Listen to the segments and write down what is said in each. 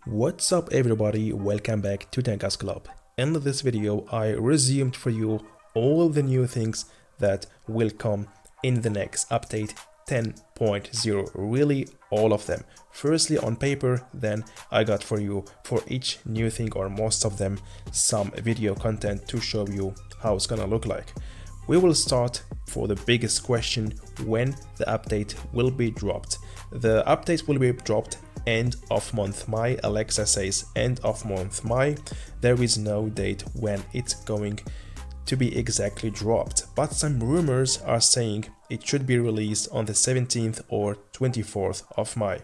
What's up everybody, welcome back to TankersClub. In this video I resumed for you all the new things that will come in the next update 10.0, really all of them. Firstly on paper, then I got for you for each new thing or most of them some video content to show you how it's gonna look like. We will start for the biggest question, when the update will be dropped. The update will be dropped end of month May. Alexa says end of month May. There is no date when it's going to be exactly dropped, but some rumors are saying it should be released on the 17th or 24th of May.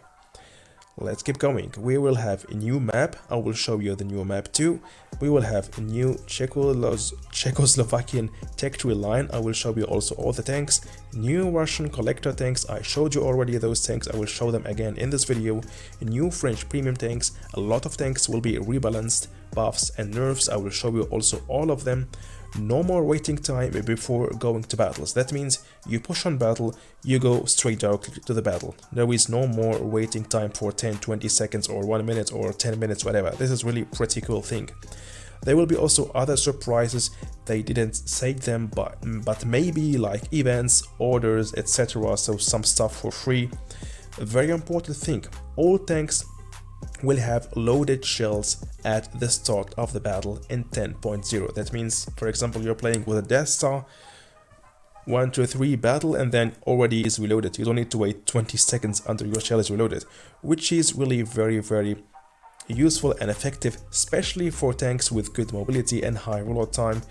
Let's keep going. We will have a new map. I will show you the new map too. We will have a new Czechoslovakian tech tree line. I will show you also all the tanks. New Russian collector tanks. I showed you already those tanks. I will show them again in this video. New French premium tanks. A lot of tanks will be rebalanced, buffs and nerfs. I will show you also all of them. No more waiting time before going to battles. That means you push on battle, you go straight directly to the battle. There is no more waiting time for 10-20 seconds or 1 minute or 10 minutes, whatever. This is really pretty cool thing. There will be also other surprises. They didn't say them, but maybe like events, orders, etc. So some stuff for free. A very important thing, all tanks will have loaded shells at the start of the battle in 10.0. That means, for example, you're playing with a Death Star, 1, 2, 3 battle, and then already is reloaded. You don't need to wait 20 seconds until your shell is reloaded, which is really very useful and effective, especially for tanks with good mobility and high reload time.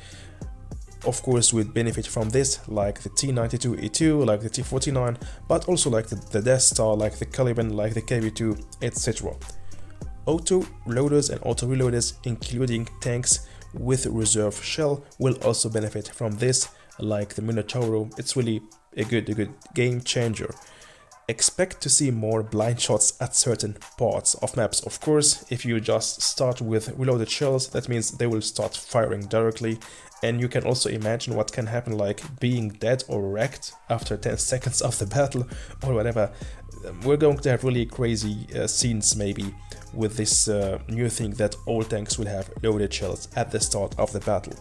Of course, we benefit from this, like the T92E2, like the T49, but also like the Death Star, like the Caliban, like the KV2, etc. Auto loaders and auto reloaders, including tanks with reserve shell, will also benefit from this, like the Minotauro. It's really a good game changer. Expect to see more blind shots at certain parts of maps. Of course, if you just start with reloaded shells, that means they will start firing directly, and you can also imagine what can happen, like being dead or wrecked after 10 seconds of the battle or whatever. We're going to have really crazy scenes maybe with this new thing that all tanks will have loaded shells at the start of the battle.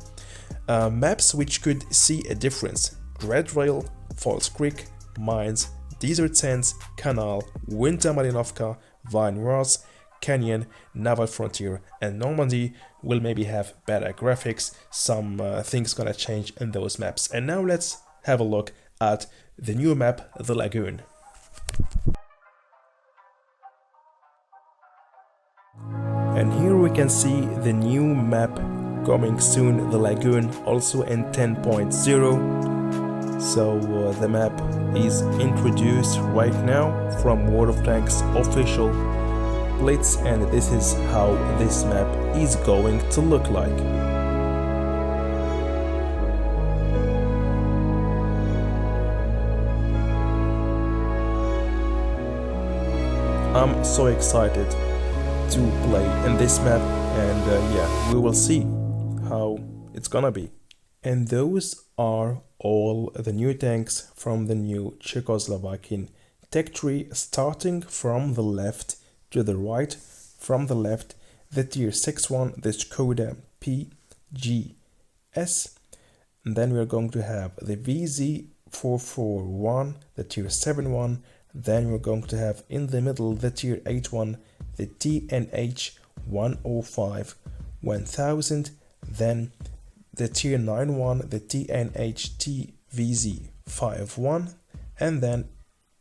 Maps which could see a difference: Dread Rail, False Creek, Mines, Desert Sands, Canal, Winter Malinovka, Vine Wars, Canyon, Naval Frontier and Normandy will maybe have better graphics. Some things gonna change in those maps. And now let's have a look at the new map, the Lagoon. And here we can see the new map coming soon, the Lagoon, also in 10.0. So the map is introduced right now from World of Tanks official Blitz, and this is how this map is going to look like. I'm so excited to play in this map, and yeah, we will see how it's gonna be. And those are all the new tanks from the new Czechoslovakian tech tree, starting from the left to the right. From the left, the tier 6 one, the Skoda PGS, and then we're going to have the VZ441, the tier 7 one. Then we're going to have in the middle the tier 8 one, the TNH105 1000, then the tier 9 one, the TNH-TVZ51, and then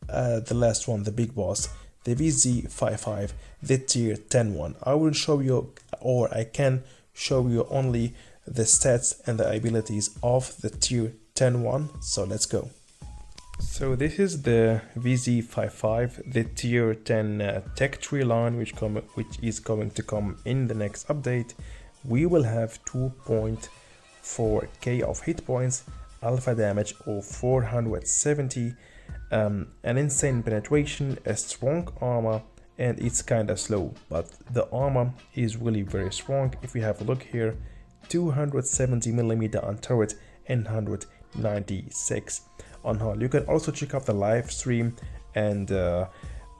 the last one, the big boss, the VZ55, the tier 10 one. I will show you, or I can show you only the stats and the abilities of the tier 10 one, so let's go. So this is the VZ55, the tier 10 tech tree line, which is going to come in the next update. We will have 2.4k of hit points, alpha damage of 470, an insane penetration, a strong armor, and it's kinda slow, but the armor is really very strong. If you have a look here, 270mm on turret and 196 on hull. You can also check out the live stream and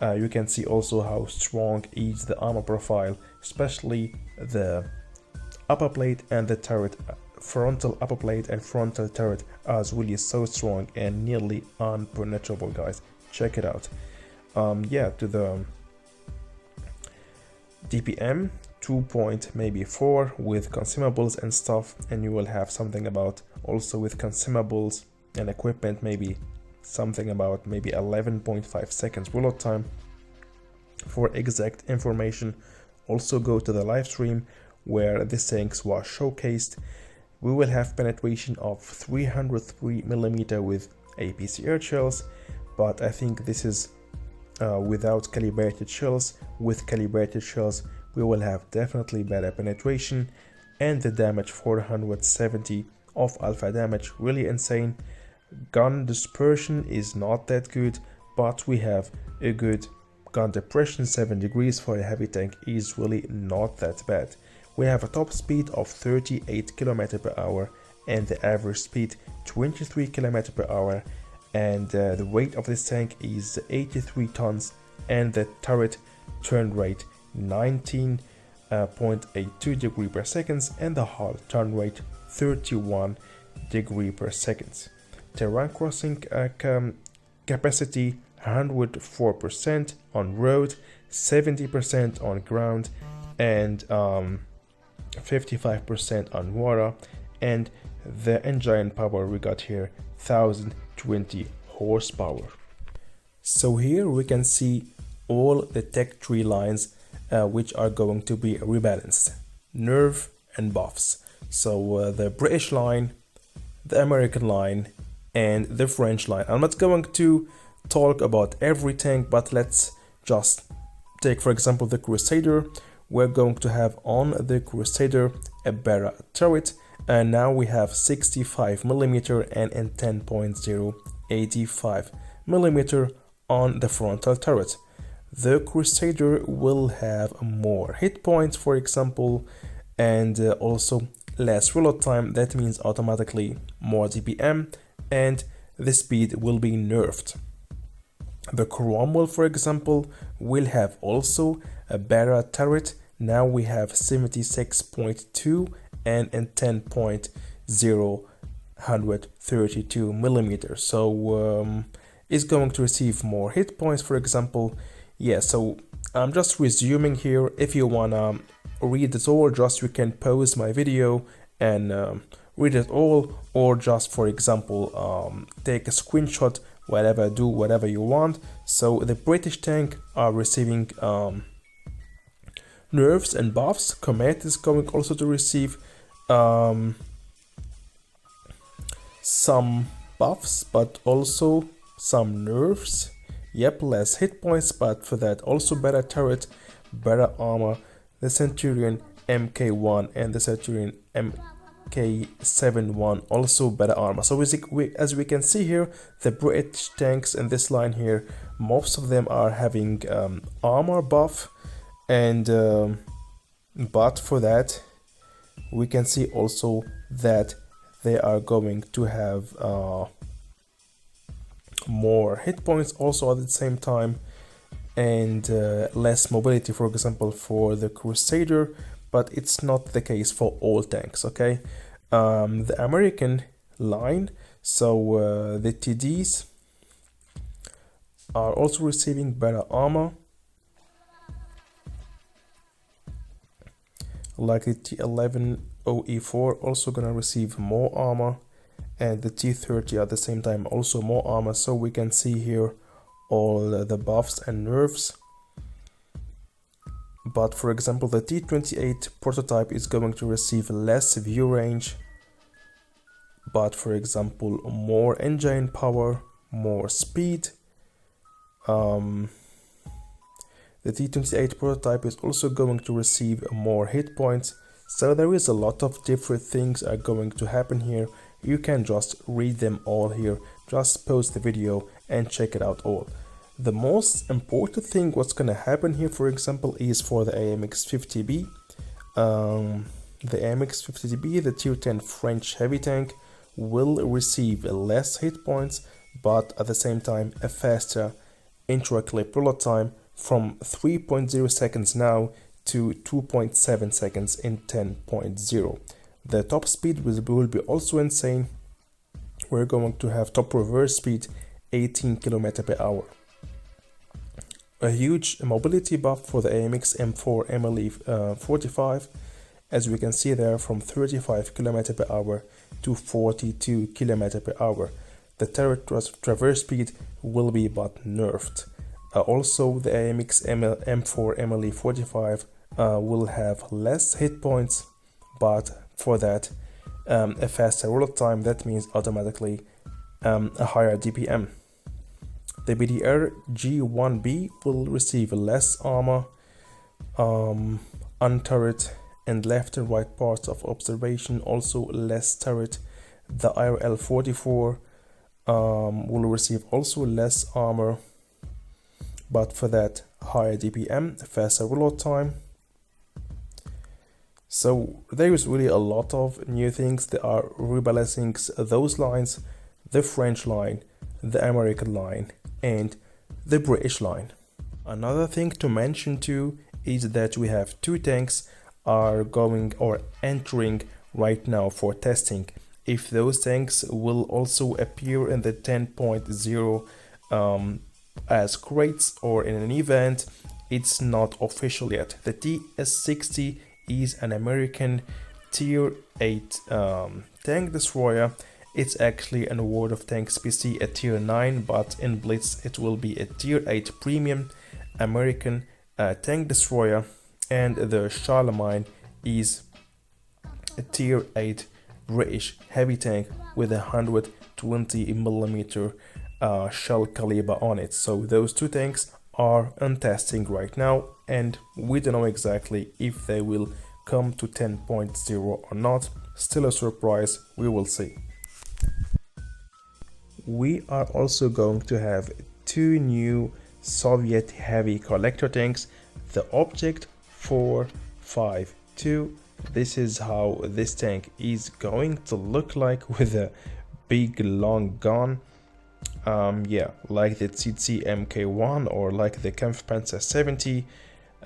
You can see also how strong is the armor profile, especially the upper plate and the turret. Frontal upper plate and frontal turret are really so strong and nearly unpenetrable, guys. Check it out. Yeah, to the DPM 2.4 with consumables and stuff, and you will have something about also with consumables and equipment, maybe something about maybe 11.5 seconds reload time. For exact information, also go to the live stream where this tanks was showcased. We will have penetration of 303mm with APC air shells, but I think this is without calibrated shells. With calibrated shells we will have definitely better penetration, and the damage 470 of alpha damage, really insane. Gun dispersion is not that good, but we have a good gun depression. 7 degrees for a heavy tank is really not that bad. We have a top speed of 38 km per hour and the average speed 23 km per hour, and the weight of this tank is 83 tons, and the turret turn rate 19.82 degree per second, and the hull turn rate 31 degree per second. Terrain crossing capacity 104% on road, 70% on ground, and 55% on water. And the engine power we got here 1020 horsepower. So here we can see all the tech tree lines which are going to be rebalanced, nerf and buffs. So the British line, the American line, and the French line. I'm not going to talk about every tank, but let's just take for example the Crusader. We're going to have on the Crusader a better turret, and now we have 65mm and 10.0 85mm on the frontal turret. The Crusader will have more hit points, for example, and also less reload time. That means automatically more DPM, and the speed will be nerfed. The Cromwell, for example, will have also a better turret. Now we have 76.2 and 10.0 132mm, so it's going to receive more hit points, for example. Yeah, so I'm just resuming here. If you wanna read it all, just you can pause my video and read it all, or just for example take a screenshot, whatever, do whatever you want. So the British tank are receiving nerfs and buffs. Comet is going also to receive some buffs but also some nerfs. Yep, less hit points, but for that also better turret, better armor. The Centurion MK1 and the Centurion MK71 also better armor. So as we can see here, the British tanks in this line here, most of them are having armor buff, and but for that we can see also that they are going to have more hit points also at the same time, and less mobility, for example, for the Crusader, but it's not the case for all tanks. Okay, the American line, so the TDs are also receiving better armor, like the T11 OE4 also gonna receive more armor, and the T30 at the same time also more armor. So we can see here all the buffs and nerfs. But for example, the T28 prototype is going to receive less view range, but for example more engine power, more speed. The T28 prototype is also going to receive more hit points. So there is a lot of different things are going to happen here. You can just read them all here. Just pause the video and check it out all. The most important thing what's gonna happen here, for example, is for the AMX-50B. The AMX-50B, the tier 10 French heavy tank, will receive less hit points, but at the same time a faster intra-clip reload time from 3.0 seconds now to 2.7 seconds in 10.0. The top speed will be also insane. We're going to have top reverse speed 18 km per hour. A huge mobility buff for the AMX M4 MLE 45, as we can see there, from 35 km per hour to 42 km per hour. The turret traverse speed will be but nerfed. Also, the AMX M4 MLE 45 will have less hit points, but for that, a faster reload time. That means automatically a higher DPM. The BDR G1B will receive less armor, unturret, and left and right parts of observation, also less turret. The IRL 44 will receive also less armor, but for that, higher DPM, faster reload time. So there is really a lot of new things. They are rebalancing those lines: the French line, the American line, and the British line. Another thing to mention too is that we have two tanks are going or entering right now for testing. If those tanks will also appear in the 10.0 as crates or in an event, it's not official yet. The TS-60 is an American tier 8 tank destroyer. It's actually in World of Tanks PC a tier 9, but in Blitz it will be a tier 8 premium American tank destroyer. And the Charlemagne is a tier 8 British heavy tank with a 120mm shell caliber on it. So those two tanks are on testing right now, and we don't know exactly if they will come to 10.0 or not. Still a surprise, we will see. We are also going to have two new Soviet heavy collector tanks, the Object 452. This is how this tank is going to look like, with a big long gun. Yeah, like the TC MK1 or like the Kampfpanzer 70.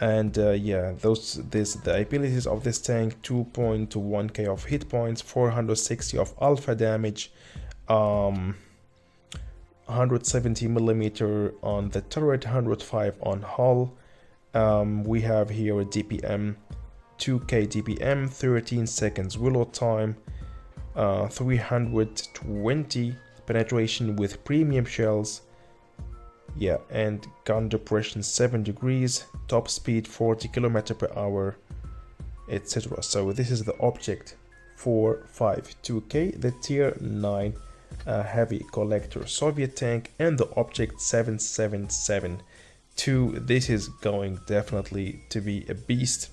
And yeah, the abilities of this tank: 2.1k of hit points, 460 of alpha damage, 170mm on the turret, 105 on hull. We have here a DPM, 2k DPM, 13 seconds reload time, 320 penetration with premium shells. Yeah, and gun depression 7 degrees, top speed 40 km per hour, etc. So this is the Object 452K, the tier 9 heavy collector Soviet tank, and the Object 777-2. This is going definitely to be a beast.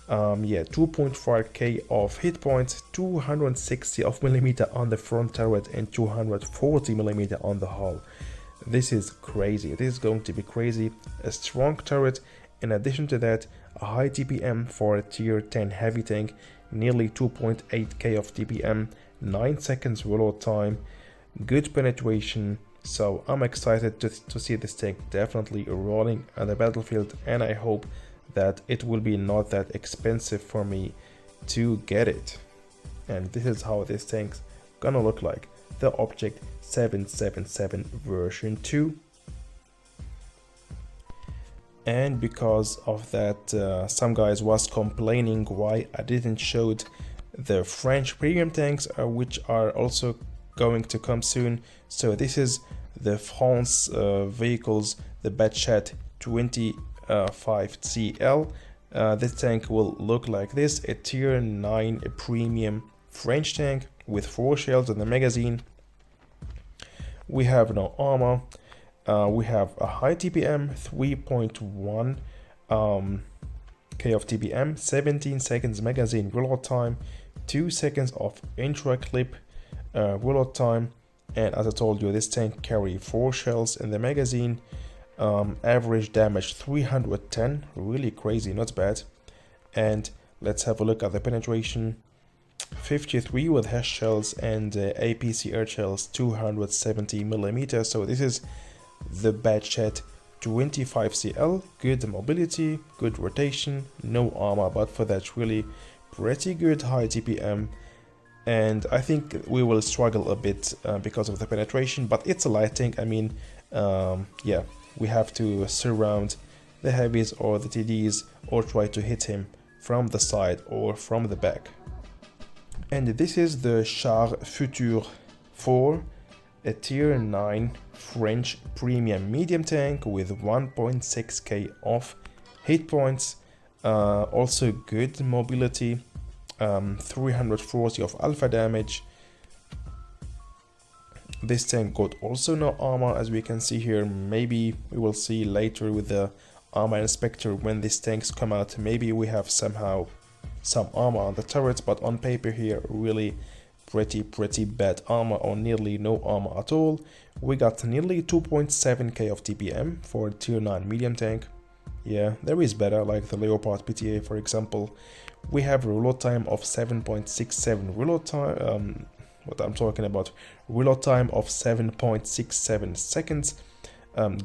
Yeah, 2.5k of hit points, 260 of millimeter on the front turret, and 240mm on the hull. This is crazy. This is going to be crazy. A strong turret. In addition to that, a high DPM for a tier 10 heavy tank, nearly 2.8k of DPM, 9 seconds reload time, good penetration. So I'm excited to see this tank definitely rolling on the battlefield, and I hope that it will be not that expensive for me to get it. And this is how this tank's gonna look like, the Object 777 version 2. And because of that, some guys was complaining why I didn't show the French premium tanks, which are also going to come soon. So this is the France vehicles, the Batchat 25CL. This tank will look like this: a tier 9 premium French tank with 4 shells in the magazine. We have no armor. We have a high TPM, 3.1 K of TPM, 17 seconds magazine reload time, 2 seconds of intra-clip reload time, and as I told you, this tank carry 4 shells in the magazine. Average damage 310, really crazy, not bad. And let's have a look at the penetration: 53 with HESH shells and APC air shells, 270mm. So this is the Batchat 25 CL, good mobility, good rotation, no armor, but for that really pretty good high TPM. And I think we will struggle a bit because of the penetration, but it's a light tank. I mean, yeah, we have to surround the heavies or the TDs or try to hit him from the side or from the back. And this is the Char Futur 4, a tier 9 French premium medium tank with 1.6k of hit points, also good mobility, 340 of alpha damage. This tank got also no armor, as we can see here. Maybe we will see later with the armor inspector when these tanks come out, maybe we have somehow some armor on the turrets, but on paper here really pretty bad armor or nearly no armor at all. We got nearly 2.7k of TPM for a tier 9 medium tank. Yeah, there is better, like the Leopard PTA for example. We have reload time of 7.67 reload time, what I'm talking about, reload time of 7.67 seconds.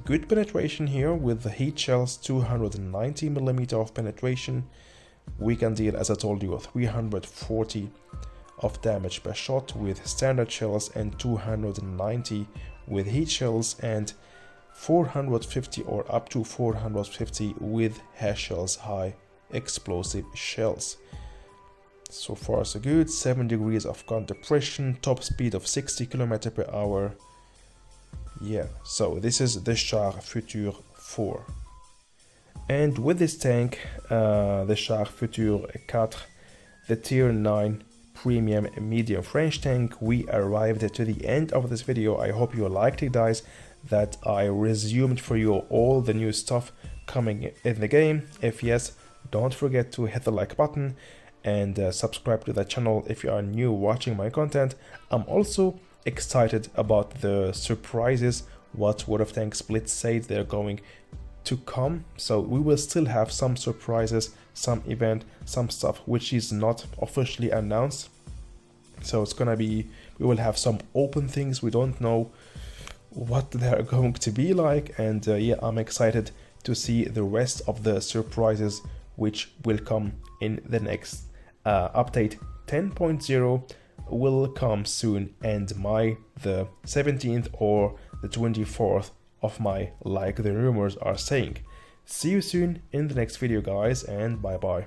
Good penetration here with the heat shells, 290mm of penetration. We can deal, as I told you, 340 of damage per shot with standard shells and 290 with heat shells and 450 or up to 450 with hash shells, high explosive shells. So far so good. 7 degrees of gun depression, top speed of 60 km per hour. Yeah, so this is the Char Futur 4. And with this tank, the Char Futur 4, the tier 9 premium medium French tank, we arrived to the end of this video. I hope you liked it, guys, that I resumed for you all the new stuff coming in the game. If yes, don't forget to hit the like button and subscribe to the channel if you are new watching my content. I'm also excited about the surprises what World of Tanks Blitz said they're going to come, so we will still have some surprises, some event, some stuff which is not officially announced. So it's gonna be, we will have some open things, we don't know what they're going to be like, and yeah, I'm excited to see the rest of the surprises which will come in the next update. 10.0 will come soon, and the 17th or the 24th of May, like the rumors are saying. See you soon in the next video, guys, and bye bye.